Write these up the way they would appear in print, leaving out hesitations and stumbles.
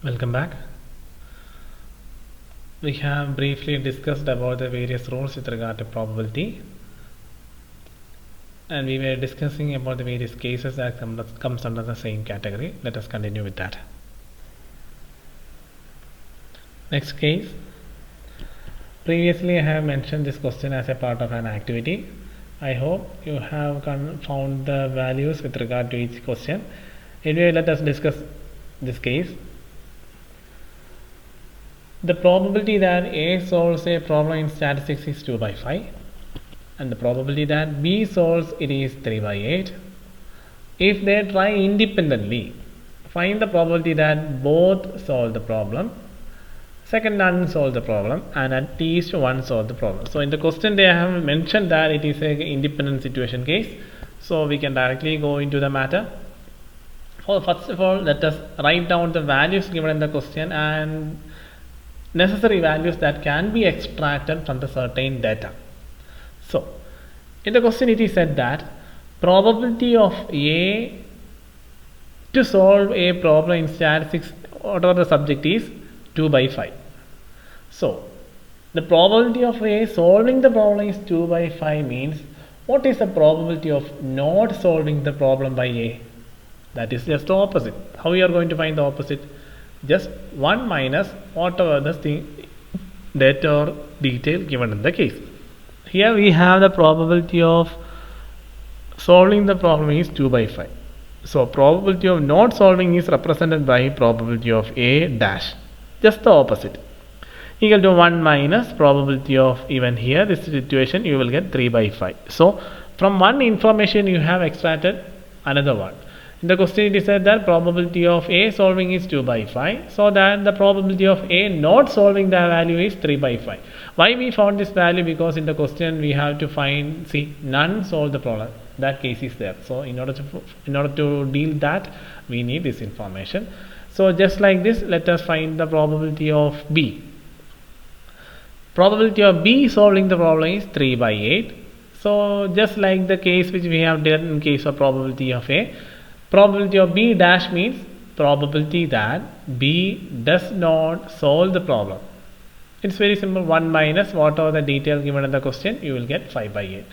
Welcome back. We have briefly discussed about the various rules with regard to probability, and we were discussing about the various cases that comes under the same category. Let us continue with that. Next case. Previously I have mentioned this question as a part of an activity. I hope you have found the values with regard to each question. Anyway, let us discuss this case. The probability that A solves a problem in statistics is 2 by 5, and the probability that B solves it is 3 by 8. If they try independently, find the probability that both solve the problem, second none solve the problem, and at least one solve the problem. So in the question they have mentioned that it is an independent situation case, so we can directly go into the matter. First of all, let us write down the values given in the question and necessary values that can be extracted from the certain data. So in the question it is said that probability of A to solve a problem in statistics, whatever the subject is, 2 by 5. So the probability of A solving the problem is 2 by 5 means what is the probability of not solving the problem by A? That is just the opposite. How we are going to find the opposite? Just 1 minus whatever the thing, data or detail given in the case. Here we have the probability of solving the problem is 2 by 5. So probability of not solving is represented by probability of A dash. Just the opposite. Equal to 1 minus probability of, even here this situation you will get 3 by 5. So from one information you have extracted another one. In the question it is said that probability of A solving is 2 by 5, so that the probability of A not solving the value is 3 by 5. Why we found this value? Because in the question we have to find, none solve the problem. That case is there. So in order to deal that, we need this information. So just like this, let us find the probability of B. Probability of B solving the problem is 3 by 8. So just like the case which we have done in case of probability of A, probability of B dash means probability that B does not solve the problem. It's very simple. 1 minus whatever the detail given in the question, you will get 5 by 8.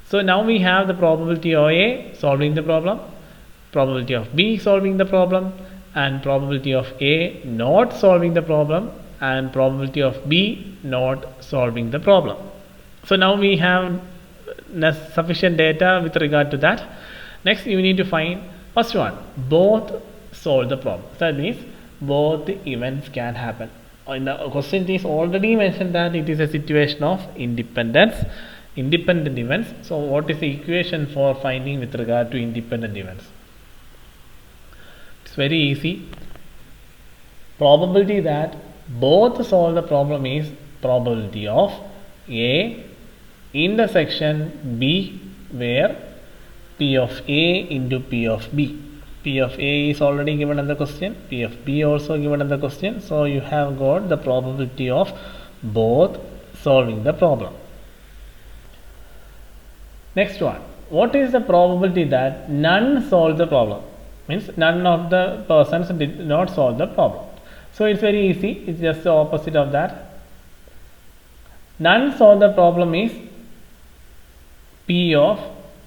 So now we have the probability of A solving the problem, probability of B solving the problem, and probability of A not solving the problem, and probability of B not solving the problem. So now we have sufficient data with regard to that. Next you need to find first one, both solve the problem. So that means both events can happen. In the question it is already mentioned that it is a situation of independent events. So what is the equation for finding with regard to independent events? It's very easy. Probability that both solve the problem is probability of A intersection B, where P of A into P of B. P of A is already given in the question, P of B also given in the question. So you have got the probability of both solving the problem. Next one, what is the probability that none solve the problem? Means none of the persons did not solve the problem. So it's very easy, it's just the opposite of that. None solve the problem is P of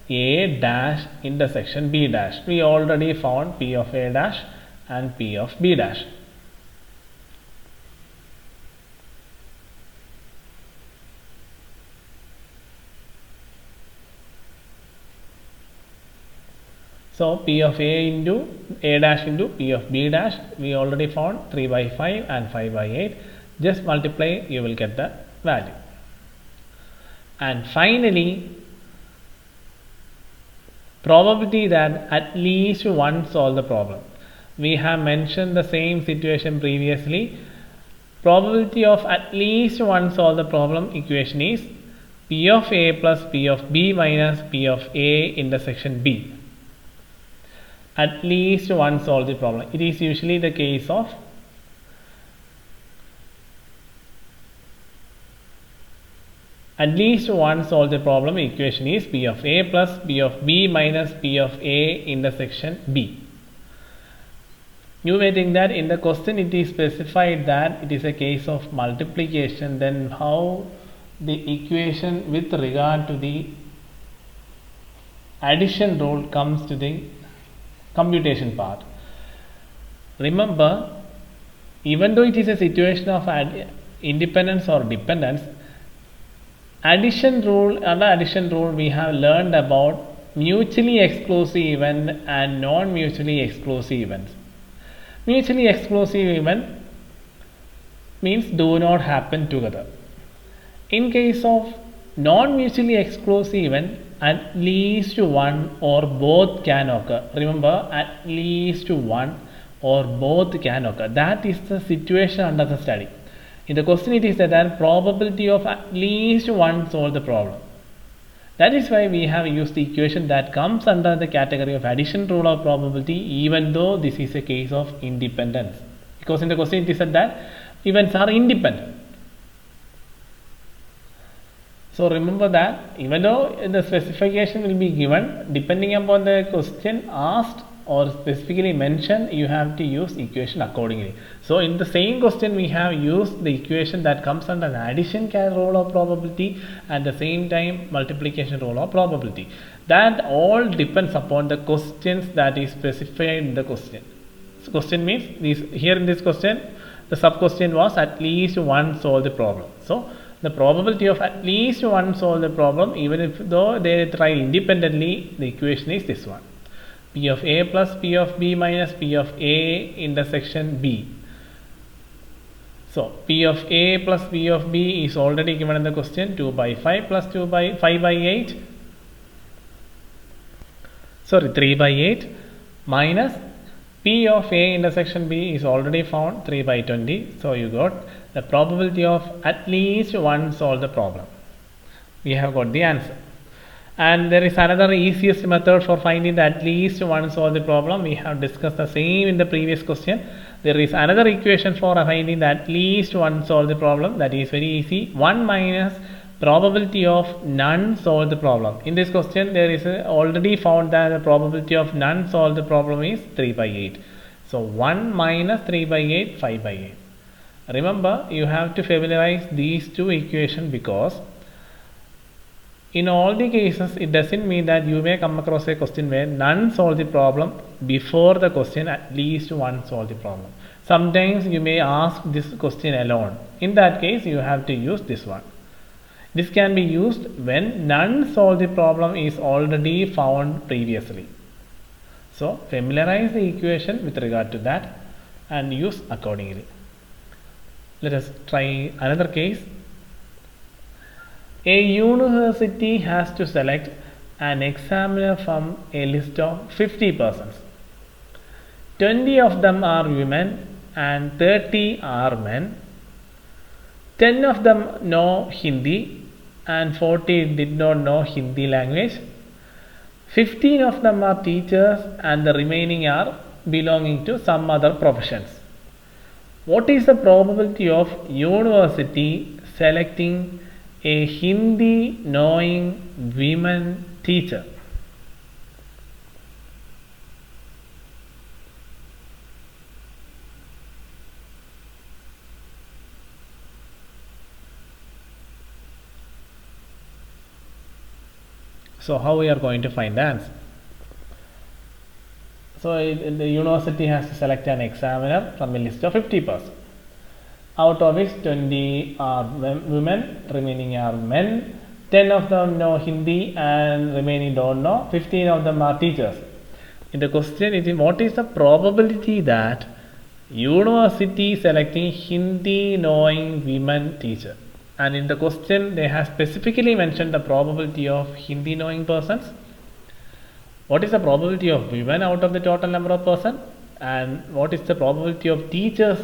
A dash intersection B dash. We already found P of A dash and P of B dash. So P of A into A dash into P of B dash, we already found 3 by 5 and 5 by 8. Just multiply, you will get the value. And finally, probability that at least one solve the problem. We have mentioned the same situation previously. Probability of at least one solve the problem equation is P of A plus P of B minus P of A intersection B. At least one solve the problem. It is usually the case of at least one solve the problem equation is P of A plus P of B minus P of A intersection B. You may think that in the question it is specified that it is a case of multiplication, then how the equation with regard to the addition rule comes to the computation part. Remember, even though it is a situation of independence or dependence, under addition rule we have learned about mutually exclusive event and non-mutually exclusive events. Mutually exclusive event means do not happen together. In case of non-mutually exclusive event, at least one or both can occur. Remember, at least one or both can occur. That is the situation under the study. In the question it is that probability of at least one solve the problem. That is why we have used the equation that comes under the category of addition rule of probability, even though this is a case of independence. Because in the question it is said that events are independent. So remember that even though the specification will be given, depending upon the question asked or specifically mentioned, you have to use equation accordingly. So in the same question we have used the equation that comes under the addition rule of probability, at the same time multiplication rule of probability. That all depends upon the questions that is specified in the question. So question means here in this question the sub question was at least one solve the problem. So the probability of at least one solve the problem, even if though they try independently, the equation is this one. P of A plus P of B minus P of A intersection B. So P of A plus P of B is already given in the question, 2 by 5 plus 2 by 5 by 8. Sorry, 3 by 8 minus P of A intersection B is already found, 3 by 20. So you got the probability of at least one solve the problem. We have got the answer. And there is another easiest method for finding that at least one solve the problem. We have discussed the same in the previous question. There is another equation for finding that at least one solve the problem. That is very easy. 1 minus probability of none solve the problem. In this question there is already found that the probability of none solve the problem is 3 by 8. So 1 minus 3 by 8, 5 by 8. Remember, you have to familiarize these two equations, because in all the cases it doesn't mean that you may come across a question where none solve the problem before the question at least one solve the problem. Sometimes you may ask this question alone. In that case you have to use this one. This can be used when none solve the problem is already found previously. So familiarize the equation with regard to that and use accordingly. Let us try another case. A university has to select an examiner from a list of 50 persons. 20 of them are women and 30 are men. 10 of them know Hindi and 40 did not know Hindi language. 15 of them are teachers and the remaining are belonging to some other professions. What is the probability of university selecting a Hindi knowing women teacher? So how we are going to find the answer? So the university has to select an examiner from a list of 50 persons. Out of which 20 are women, remaining are men. 10 of them know Hindi and remaining don't know. 15 of them are teachers. In the question is, what is the probability that university selecting Hindi knowing women teacher? And in the question they have specifically mentioned the probability of Hindi knowing persons. What is the probability of women out of the total number of persons? And what is the probability of teachers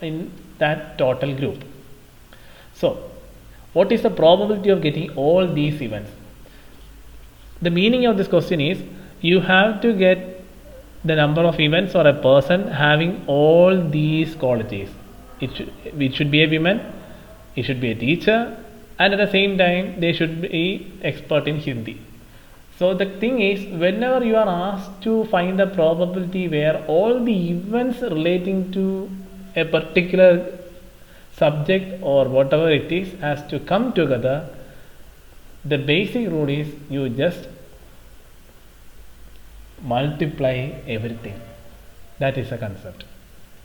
in that total group? So what is the probability of getting all these events? The meaning of this question is, you have to get the number of events or a person having all these qualities. It should be a woman, it should be a teacher, and at the same time they should be expert in Hindi. So the thing is, whenever you are asked to find the probability where all the events relating to a particular subject or whatever it is has to come together, the basic rule is you just multiply everything. That is the concept.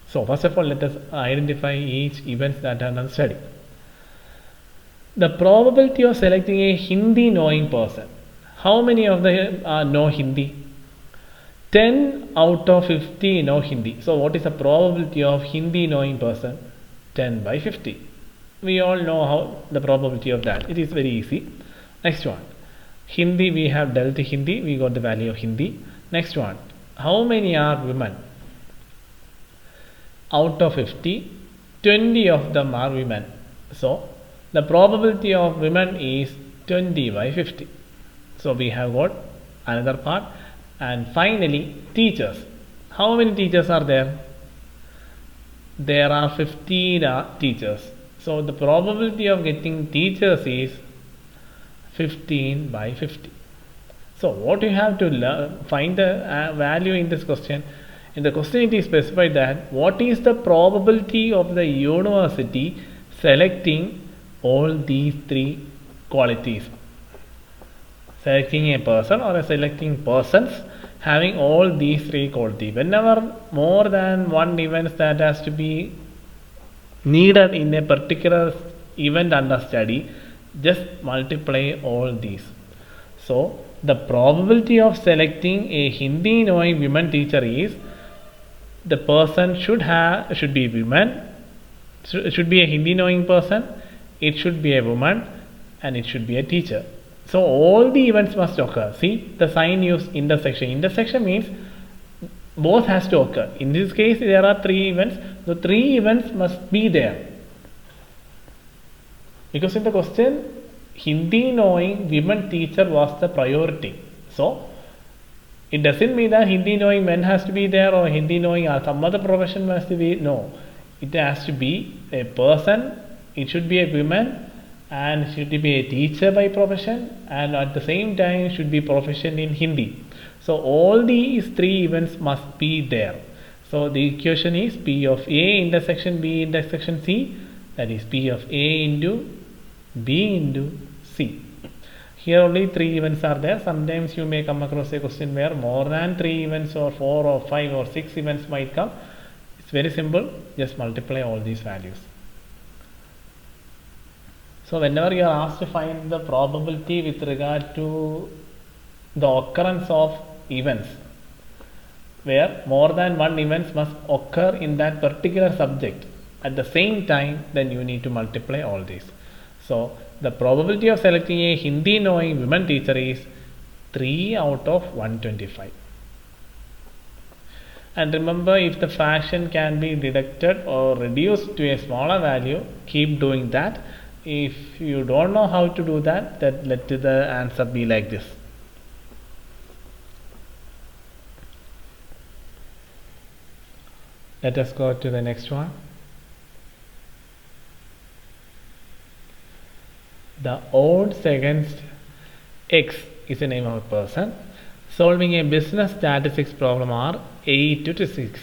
So first of all, let us identify each events that are under study. The probability of selecting a Hindi knowing person. How many of them know Hindi? 10 out of 50 know Hindi. So what is the probability of Hindi knowing person? 10 by 50. We all know how the probability of that. It is very easy. Next one. Hindi, we have dealt Hindi. We got the value of Hindi. Next one. How many are women? Out of 50, 20 of them are women. So the probability of women is 20 by 50. So we have got another part. And finally, teachers. How many teachers are there? There are 15 teachers. So the probability of getting teachers is 15 by 50. So what you have to find the value in this question. In the question it is specified that what is the probability of the university selecting all these three qualities. Selecting a person or selecting persons having all these three qualities. Whenever more than one event that has to be needed in a particular event under study, just multiply all these. So the probability of selecting a Hindi knowing women teacher is the person should be woman, should be a Hindi knowing person, it should be a woman, and it should be a teacher. So all the events must occur. See the sign used intersection. Intersection means both has to occur. In this case there are three events. The three events must be there. Because in the question Hindi knowing women teacher was the priority. So it doesn't mean that Hindi knowing men has to be there or Hindi knowing some other profession must be. No. It has to be a person. It should be a woman. And should be a teacher by profession, and at the same time should be proficient in Hindi. So all these three events must be there. So the equation is P of A intersection B intersection C, that is P of A into B into C. Here only three events are there. Sometimes you may come across a question where more than three events or 4 or 5 or 6 events might come. It's very simple. Just multiply all these values. So whenever you are asked to find the probability with regard to the occurrence of events, where more than one events must occur in that particular subject at the same time, then you need to multiply all these. So the probability of selecting a Hindi knowing women teacher is 3 out of 125. And remember, if the fraction can be deducted or reduced to a smaller value, keep doing that. If you don't know how to do that, then let the answer be like this. Let us go to the next one. The odds against X is the name of a person. Solving a business statistics problem are 8 to 6.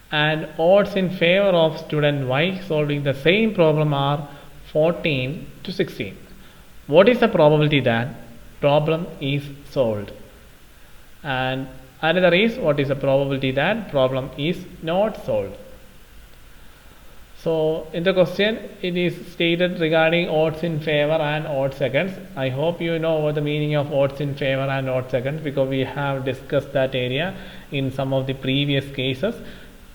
And odds in favor of student Y solving the same problem are 14 to 16. What is the probability that problem is solved? And another is what is the probability that problem is not solved? So in the question it is stated regarding odds in favor and odds against. I hope you know what the meaning of odds in favor and odds against, because we have discussed that area in some of the previous cases.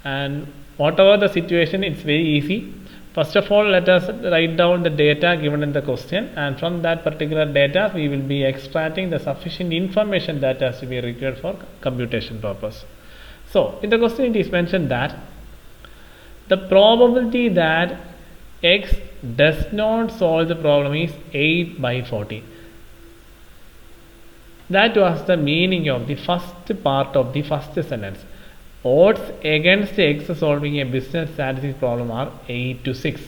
And whatever the situation, it's very easy. First of all, let us write down the data given in the question, and from that particular data we will be extracting the sufficient information that has to be required for computation purpose. So in the question it is mentioned that the probability that X does not solve the problem is 8 by 40. That was the meaning of the first part of the first sentence. Odds against X solving a business statistics problem are 8 to 6.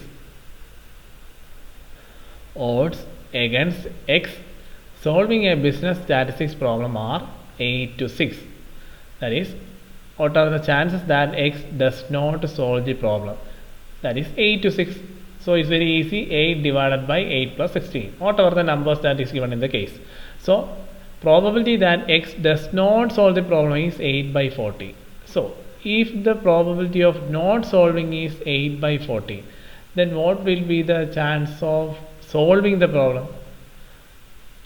Odds against X solving a business statistics problem are 8 to 6. That is, what are the chances that x does not solve the problem? That is 8 to 6. So it's very easy, 8 divided by 8 plus 16, whatever the numbers that is given in the case. So probability that x does not solve the problem is 8 by 14. So if the probability of not solving is 8 by 14, then what will be the chance of solving the problem?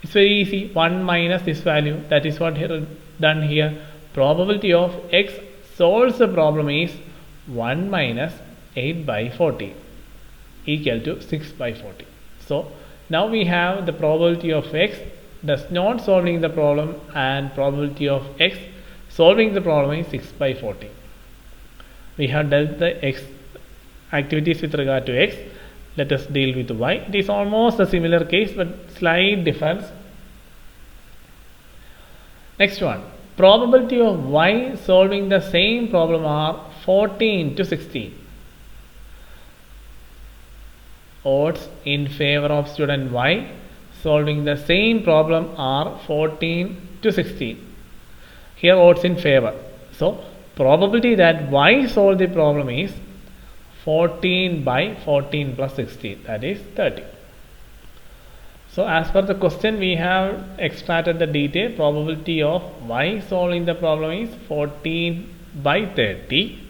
It's very easy, 1 minus this value, that is what here done here. Probability of x solves the problem is 1 minus 8 by 40 equal to 6 by 40. So now we have the probability of x does not solving the problem and probability of x solving the problem is 6 by 40. We have dealt the x activities with regard to x. Let us deal with y. It is almost a similar case but slight difference. Next one. Probability of y solving the same problem are 14 to 16. Odds in favor of student y solving the same problem are 14 to 16. Here odds in favor. So probability that y solve the problem is 14 by 14 plus 16, that is 30. So as per the question, we have extracted the detail. Probability of y solving the problem is 14 by 30.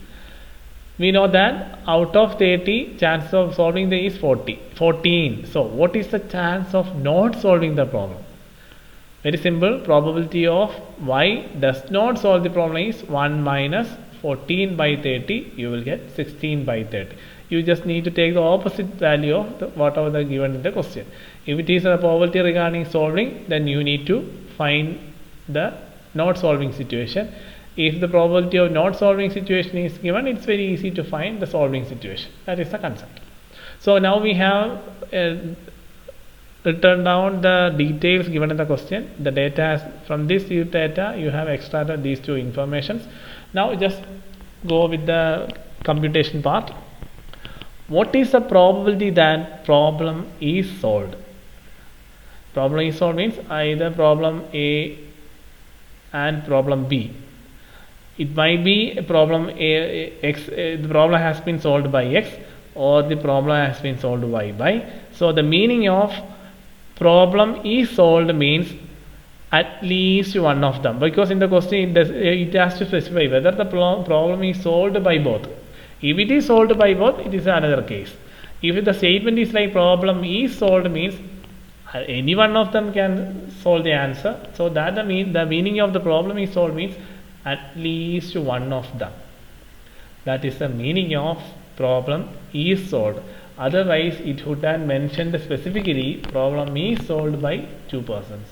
We know that out of 30, chance of solving the is 14. So what is the chance of not solving the problem? Very simple. Probability of y does not solve the problem is 1 minus 14 by 30. You will get 16 by 30. You just need to take the opposite value of whatever the given in the question. If it is a probability regarding solving, then you need to find the not solving situation. If the probability of not solving situation is given, it's very easy to find the solving situation. That is the concept. So now we have written down the details given in the question. The data from this data you have extracted these two informations. Now just go with the computation part. What is the probability that problem is solved? Problem is solved means either problem A and problem B. It might be a problem x, the problem has been solved by x, or the problem has been solved by y. So the meaning of problem is solved means at least one of them, because in the question it has to specify whether the problem is solved by both. If it is solved by both, it is another case. If the statement is like problem is solved means any one of them can solve the answer. So that the meaning of the problem is solved means at least one of them. That is the meaning of problem is solved. Otherwise it would have mentioned specifically problem is solved by two persons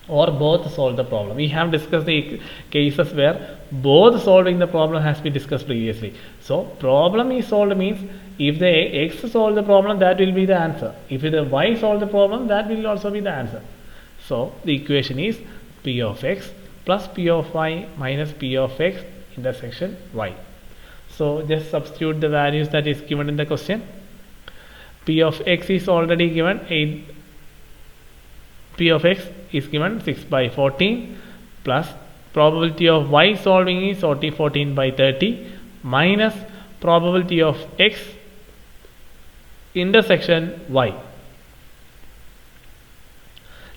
or both solve the problem. We have discussed the cases where both solving the problem has been discussed previously. So problem is solved means if the x solve the problem, that will be the answer. If the y solve the problem, that will also be the answer. So the equation is p of x plus p of y minus p of x intersection y. So just substitute the values that is given in the question. P of x is already given 8. P of x is given 6 by 14 plus probability of y solving is 14 by 30 minus probability of x intersection y.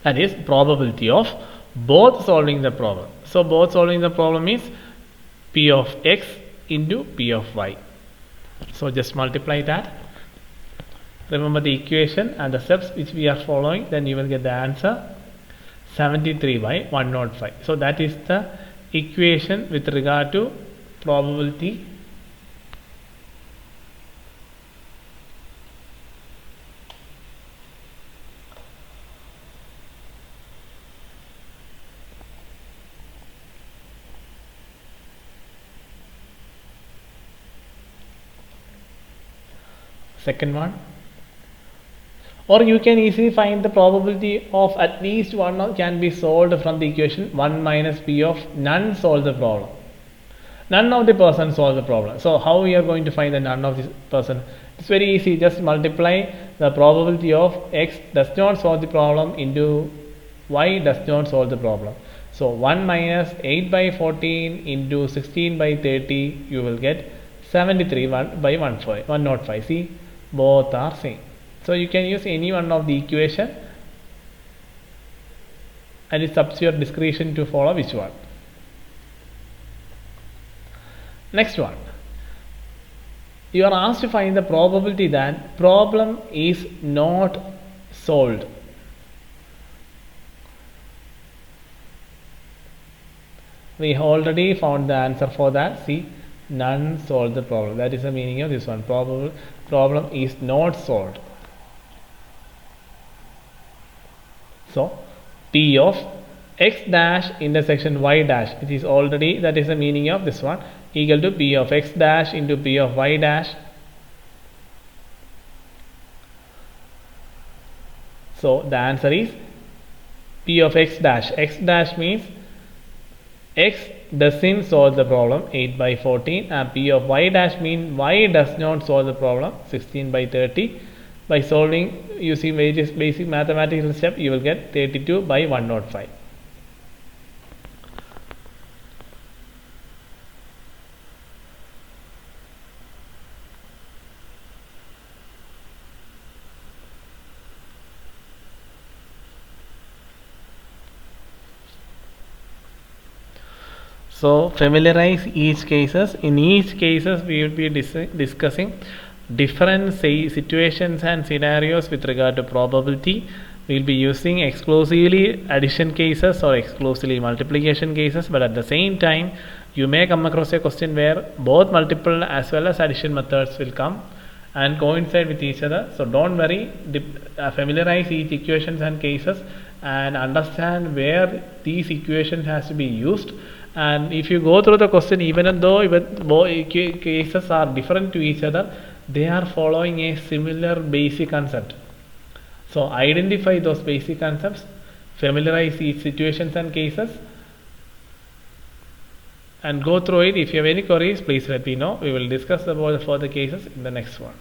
That is probability of both solving the problem. So both solving the problem is p of x into p of y. So just multiply that. Remember the equation and the steps which we are following, then you will get the answer 73 by 105. So that is the equation with regard to probability . Second one, or you can easily find the probability of at least one can be solved from the equation 1 minus p of none solve the problem. None of the person solve the problem. So how we are going to find the none of this person? It's very easy. Just multiply the probability of x does not solve the problem into y does not solve the problem. So 1 minus 8 by 14 into 16 by 30, you will get 73 by 105. See, both are same. So you can use any one of the equation and it's up to your discretion to follow which one. Next one. You are asked to find the probability that problem is not solved. We already found the answer for that. See, none solved the problem. That is the meaning of this one. Problem is not solved. So P of x dash intersection y dash, it is already, that is the meaning of this one, equal to P of x dash into P of y dash. So the answer is P of x dash. X dash means x doesn't solve the problem, 8 by 14, and P of y dash means y does not solve the problem, 16 by 30. By solving using various basic mathematical steps, you will get 32 by 105. So familiarize each cases. In each cases, we will be discussing different situations and scenarios with regard to probability. We will be using exclusively addition cases or exclusively multiplication cases, but at the same time you may come across a question where both multiple as well as addition methods will come and coincide with each other. So don't worry, familiarize each equations and cases and understand where these equations has to be used. And if you go through the question, even though both cases are different to each other, they are following a similar basic concept. So identify those basic concepts, familiarize each situations and cases, and go through it. If you have any queries, please let me know. We will discuss about the further cases in the next one.